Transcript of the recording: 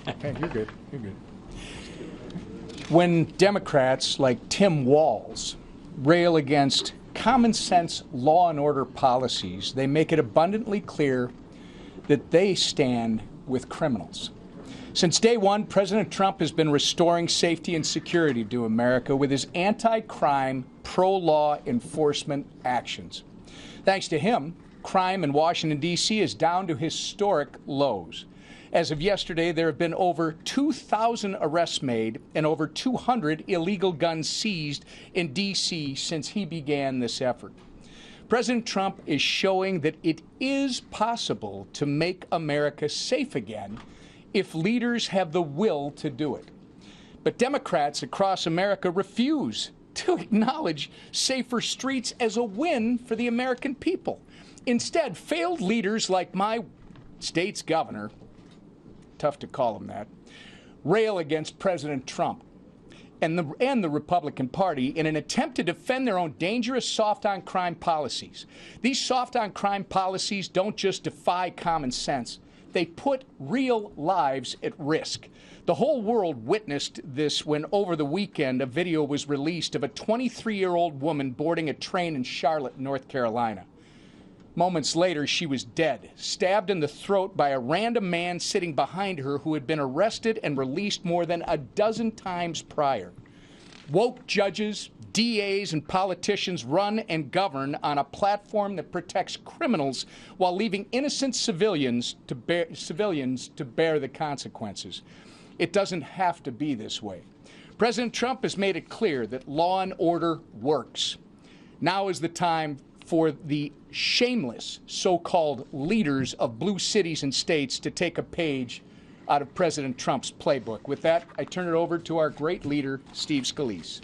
Hey, you're good. You're good. When Democrats like Tim Walz rail against common sense law and order policies, they make it abundantly clear that they stand with criminals. Since day one, President Trump has been restoring safety and security to America with his anti-crime, pro-law enforcement actions. Thanks to him, crime in Washington, D.C. is down to historic lows. As of yesterday, there have been over 2,000 arrests made and over 200 illegal guns seized in D.C. since he began this effort. President Trump is showing that it is possible to make America safe again if leaders have the will to do it. But Democrats across America refuse to acknowledge safer streets as a win for the American people. Instead, failed leaders like my state's governor, tough to call him that, rail against President Trump and the Republican Party in an attempt to defend their own dangerous soft-on-crime policies. These soft-on-crime policies don't just defy common sense. They put real lives at risk. The whole world witnessed this when over the weekend a video was released of a 23-year-old woman boarding a train in Charlotte, North Carolina. Moments later, she was dead, stabbed in the throat by a random man sitting behind her who had been arrested and released more than a dozen times prior. Woke judges, DAs, and politicians run and govern on a platform that protects criminals while leaving innocent civilians to bear the consequences. It doesn't have to be this way. President Trump has made it clear that law and order works. Now is the time for the shameless so-called leaders of blue cities and states to take a page out of President Trump's playbook. With that, I turn it over to our great leader, Steve Scalise.